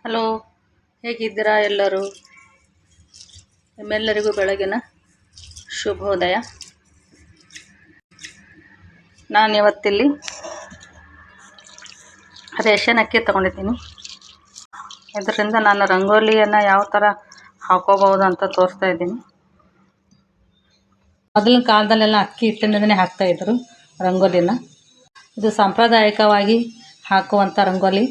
Hello, ಹೇಗಿದ್ದೀರಾ ಎಲ್ಲರೂ? ನಿಮ್ಮೆಲ್ಲರಿಗೂ ಬೆಳಗಿನ ಶುಭೋದಯ. ನಾನು ಇವತ್ತಿಲ್ಲಿ ರೇಷನ್ ಅಕ್ಕಿ ತೊಗೊಂಡಿದ್ದೀನಿ. ಇದರಿಂದ ನಾನು ರಂಗೋಲಿಯನ್ನು ಯಾವ ಥರ ಹಾಕೋಬಹುದು ಅಂತ ತೋರಿಸ್ತಾ ಇದ್ದೀನಿ. ಮೊದಲಿನ ಕಾಲದಲ್ಲೆಲ್ಲ ಅಕ್ಕಿ ಹಿಟ್ಟಿನಿಂದನೇ ಹಾಕ್ತಾಯಿದ್ರು ರಂಗೋಲಿನ. ಇದು ಸಾಂಪ್ರದಾಯಿಕವಾಗಿ ಹಾಕುವಂಥ ರಂಗೋಲಿ.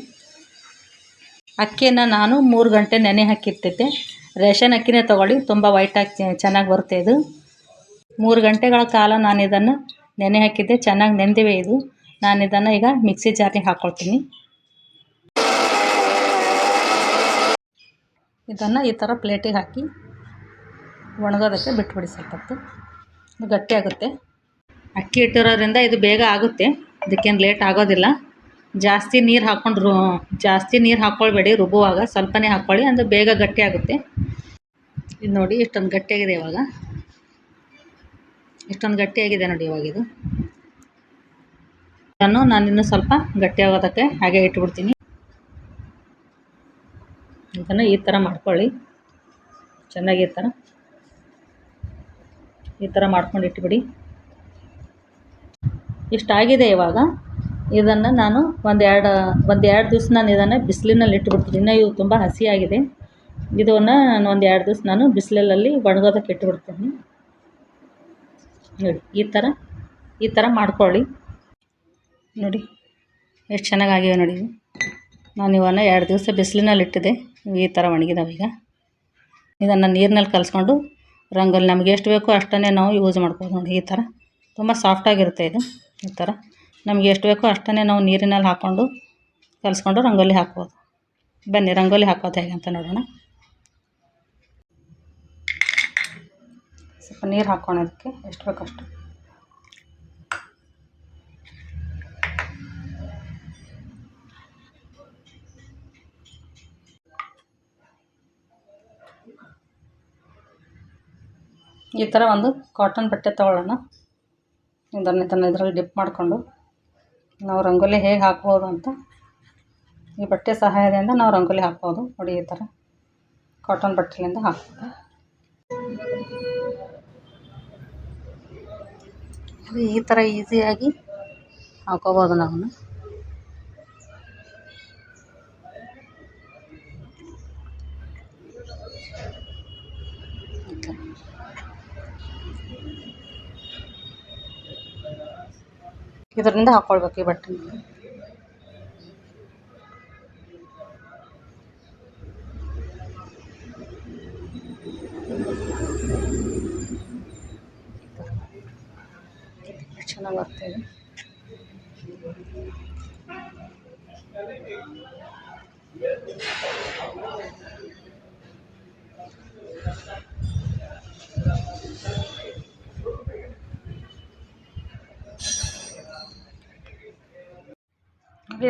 ಅಕ್ಕಿಯನ್ನು ನಾನು 3 ಗಂಟೆ ನೆನೆ ಹಾಕಿರ್ತಿದ್ದೆ. ರೇಷನ್ ಅಕ್ಕಿನೇ ತೊಗೊಳ್ಳಿ, ತುಂಬ ವೈಟಾಗಿ ಚೆನ್ನಾಗಿ ಬರುತ್ತೆ ಇದು. 3 ಗಂಟೆಗಳ ಕಾಲ ನಾನು ಇದನ್ನು ನೆನೆ ಹಾಕಿದ್ದೆ. ಚೆನ್ನಾಗಿ ನೆಂದಿವೆ ಇದು. ನಾನು ಇದನ್ನು ಈಗ ಮಿಕ್ಸಿ ಜಾರ್ಗೆ ಹಾಕ್ಕೊಳ್ತೀನಿ. ಇದನ್ನು ಈ ಥರ ಪ್ಲೇಟಿಗೆ ಹಾಕಿ ಒಣಗೋದಕ್ಕೆ ಬಿಟ್ಬಿಡಿ. ಸ್ವಲ್ಪ ಹೊತ್ತು ಇದು ಗಟ್ಟಿಯಾಗುತ್ತೆ. ಅಕ್ಕಿ ಇಟ್ಟಿರೋದ್ರಿಂದ ಇದು ಬೇಗ ಆಗುತ್ತೆ, ಇದಕ್ಕೇನು ಲೇಟ್ ಆಗೋದಿಲ್ಲ. ಜಾಸ್ತಿ ನೀರು ಹಾಕ್ಕೊಳ್ಬೇಡಿ ರುಬ್ಬುವಾಗ, ಸ್ವಲ್ಪನೇ ಹಾಕ್ಕೊಳ್ಳಿ, ಅಂದರೆ ಬೇಗ ಗಟ್ಟಿ ಆಗುತ್ತೆ. ಇದು ನೋಡಿ ಇಷ್ಟೊಂದು ಗಟ್ಟಿಯಾಗಿದೆ. ಇವಾಗ ಇಷ್ಟೊಂದು ಗಟ್ಟಿಯಾಗಿದೆ ನೋಡಿ. ಇವಾಗ ನಾನು ಇನ್ನೂ ಸ್ವಲ್ಪ ಗಟ್ಟಿಯಾಗೋದಕ್ಕೆ ಹಾಗೆ ಇಟ್ಬಿಡ್ತೀನಿ. ಇದನ್ನು ಈ ಥರ ಮಾಡ್ಕೊಳ್ಳಿ, ಚೆನ್ನಾಗಿ ಈ ಥರ ಮಾಡ್ಕೊಂಡು ಇಟ್ಬಿಡಿ. ಇಷ್ಟಾಗಿದೆ. ಇವಾಗ ಇದನ್ನು ನಾನು ಒಂದೆರಡು ದಿವಸ ನಾನು ಇದನ್ನು ಬಿಸಿಲಿನಲ್ಲಿ ಇಟ್ಬಿಡ್ತೀನಿ. ಇನ್ನೂ ಇವು ತುಂಬ ಹಸಿಯಾಗಿದೆ. ಇದನ್ನು ನಾನು ಒಂದೆರಡು ದಿವಸ ನಾನು ಬಿಸಿಲಲ್ಲಿ ಒಣಗೋದಕ್ಕೆ ಇಟ್ಬಿಡ್ತೀನಿ. ನೋಡಿ ಈ ಥರ ಮಾಡ್ಕೊಳ್ಳಿ. ನೋಡಿ ಎಷ್ಟು ಚೆನ್ನಾಗಾಗಿವೆ ನೋಡಿ. ನಾನು ಇವನ್ನ 2 ದಿವಸ ಬಿಸಿಲಿನಲ್ಲಿ ಇಟ್ಟಿದ್ದೆ. ಈ ಥರ ಒಣಗಿದಾವೆ. ಈಗ ಇದನ್ನು ನೀರಿನಲ್ಲಿ ಕಲಿಸ್ಕೊಂಡು ರಂಗೋಲಿ ನಮಗೆ ಎಷ್ಟು ಬೇಕೋ ಅಷ್ಟನ್ನೇ ನಾವು ಯೂಸ್ ಮಾಡ್ಬೋದು. ನೋಡಿ ಈ ಥರ ತುಂಬ ಸಾಫ್ಟಾಗಿರುತ್ತೆ ಇದು. ಈ ಥರ ನಮಗೆ ಎಷ್ಟು ಬೇಕೋ ಅಷ್ಟನ್ನೇ ನಾವು ನೀರಿನಲ್ಲಿ ಹಾಕ್ಕೊಂಡು ಕಲಿಸ್ಕೊಂಡು ರಂಗೋಲಿ ಹಾಕ್ಬೋದು. ಬನ್ನಿ ರಂಗೋಲಿ ಹಾಕೋದು ಹೇಗೆ ಅಂತ ನೋಡೋಣ. ಸ್ವಲ್ಪ ನೀರು ಹಾಕ್ಕೊಳೋದಕ್ಕೆ ಎಷ್ಟು ಬೇಕೋ ಅಷ್ಟು. ಈ ಥರ ಒಂದು ಕಾಟನ್ ಬಟ್ಟೆ ತೊಗೊಳ್ಳೋಣ. ಇದನ್ನು ಇದರಲ್ಲಿ ಡಿಪ್ ಮಾಡಿಕೊಂಡು ನಾವು ರಂಗೋಲಿ ಹೇಗೆ ಹಾಕ್ಬೋದು ಅಂತ ಈ ಬಟ್ಟೆ ಸಹಾಯದಿಂದ ನಾವು ರಂಗೋಲಿ ಹಾಕ್ಬೋದು. ನೋಡಿ ಈ ಥರ ಕಾಟನ್ ಬಟ್ಟೆಯಿಂದ ಹಾಕ್ಬೋದು. ಈ ಥರ ಈಸಿಯಾಗಿ ಹಾಕೋಬೋದು ನಾವು. ಇದರಿಂದ ಹಾಕ್ಕೊಳ್ಬೇಕು ಈ ಬಟ್ಟೆ. ಚೆನ್ನಾಗಿ ಬರ್ತಾಯಿದೆ.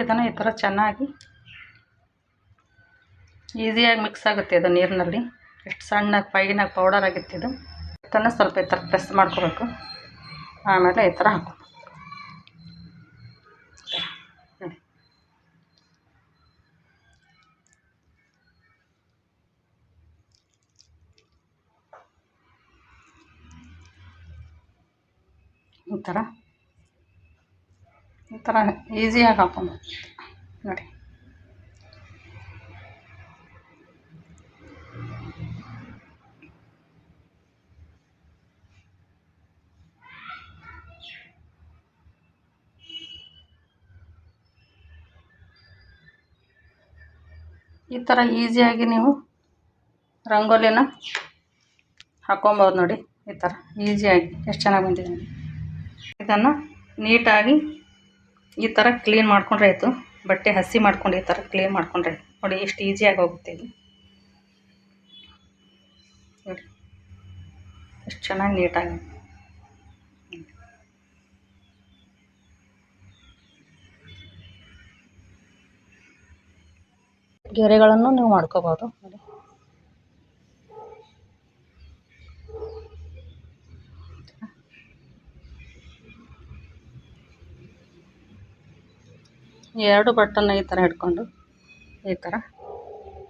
ಇದನ್ನು ಈ ಥರ ಚೆನ್ನಾಗಿ ಈಸಿಯಾಗಿ ಮಿಕ್ಸ್ ಆಗುತ್ತೆ ಇದು ನೀರಿನಲ್ಲಿ. ಎಷ್ಟು ಸಣ್ಣಗೆ ಫೈನಾಗಿ ಪೌಡರ್ ಆಗಿತ್ತು ಇದು. ಇದನ್ನು ಸ್ವಲ್ಪ ಈ ಥರ ಪ್ರೆಸ್ ಮಾಡ್ಕೋಬೇಕು. ಆಮೇಲೆ ಈ ಥರ ಹಾಕೋ. ಈ ಥರ ಈಸಿಯಾಗಿ ಹಾಕ್ಕೊಂಡು ನೋಡಿ. ಈ ಥರ ಈಸಿಯಾಗಿ ನೀವು ರಂಗೋಲಿನ ಹಾಕ್ಕೊಬೋದು ನೋಡಿ. ಈ ಥರ ಈಸಿಯಾಗಿ ಎಷ್ಟು ಚೆನ್ನಾಗಿ ಬಂದಿದೆ ನೋಡಿ. ಇದನ್ನು ನೀಟಾಗಿ ಈ ಥರ ಕ್ಲೀನ್ ಮಾಡ್ಕೊಂಡ್ರೆ ಆಯಿತು. ಬಟ್ಟೆ ಹಸಿ ಮಾಡ್ಕೊಂಡು ಈ ಥರ ಕ್ಲೀನ್ ಮಾಡ್ಕೊಂಡ್ರೆ ನೋಡಿ ಎಷ್ಟು ಈಸಿಯಾಗಿ ಹೋಗುತ್ತೆ ಇದು. ನೋಡಿ ಎಷ್ಟು ಚೆನ್ನಾಗಿ ನೀಟಾಗಿ ಗೆರೆಗಳನ್ನು ನೀವು ಮಾಡ್ಕೋಬೋದು ನೋಡಿ. ಎರಡು ಬಟ್ಟನ್ನ ಈ ಥರ ಹಿಡ್ಕೊಂಡು ಈ ಥರ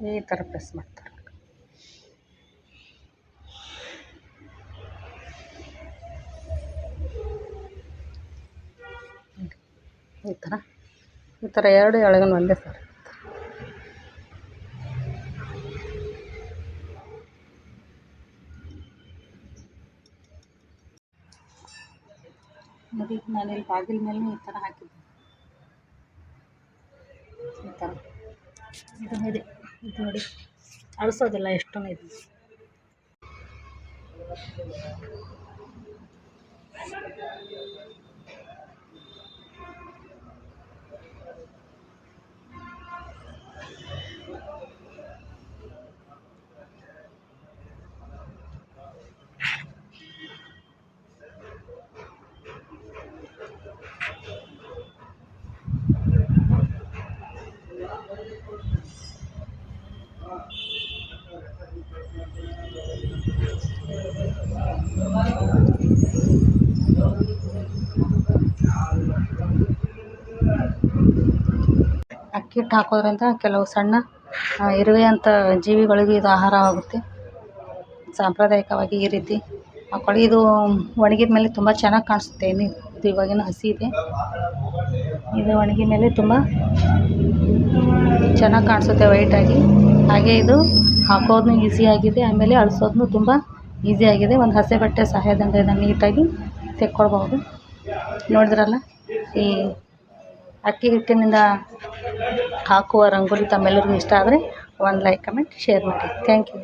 ಈ ಥರ ಪ್ರೆಸ್ ಮಾಡ್ತಾರೆ. ಈ ಥರ ಎರಡು ಎಳಗನ್ನು ಒಂದೇ ಸರ್. ನೋಡಿ ನಾನಿಲ್ಲಿ ಬಾಗಿಲ ಮೇಲೆ ಈ ಥರ ಹಾಕಿದ್ದೆ. ಈ ಥರ ಇದು ನೋಡಿ ಅಳಿಸೋದಿಲ್ಲ ಎಷ್ಟೂ ಇದೆ. ಅಕ್ಕಿ ಹಿಟ್ಟು ಹಾಕೋದ್ರಿಂದ ಕೆಲವು ಸಣ್ಣ ಇರುವೆ ಅಂತ ಜೀವಿಗಳಿಗೆ ಇದು ಆಹಾರವಾಗುತ್ತೆ. ಸಾಂಪ್ರದಾಯಿಕವಾಗಿ ಈ ರೀತಿ ಹಾಕೊಳ್ಳಿ. ಇದು ಒಣಗಿದ ಮೇಲೆ ತುಂಬ ಚೆನ್ನಾಗಿ ಕಾಣಿಸುತ್ತೆ. ಇದು ಇವಾಗಿನ ಹಸಿ ಇದೆ. ಇದು ಒಣಗಿದ ಮೇಲೆ ತುಂಬ ಚೆನ್ನಾಗಿ ಕಾಣಿಸುತ್ತೆ ವೈಟಾಗಿ. ಹಾಗೆ ಇದು ಹಾಕೋದು ಈಸಿಯಾಗಿದೆ, ಆಮೇಲೆ ಅಳಿಸೋದು ತುಂಬ ಈಸಿಯಾಗಿದೆ. ಒಂದು ಹಸೆ ಬಟ್ಟೆ ಸಹಾಯದಿಂದ ಇದನ್ನು ನೀಟಾಗಿ ತೆಕ್ಕೊಳ್ಬಹುದು. ನೋಡಿದ್ರಲ್ಲ, ಈ ಅಕ್ಕಿ ಹಿಟ್ಟಿನಿಂದ ಹಾಕುವ ರಂಗೋಲಿ ತಮ್ಮೆಲ್ಲರಿಗೂ ಇಷ್ಟ ಆದರೆ ಒಂದು ಲೈಕ್, ಕಮೆಂಟ್, ಶೇರ್ ಮಾಡಿ. Thank you.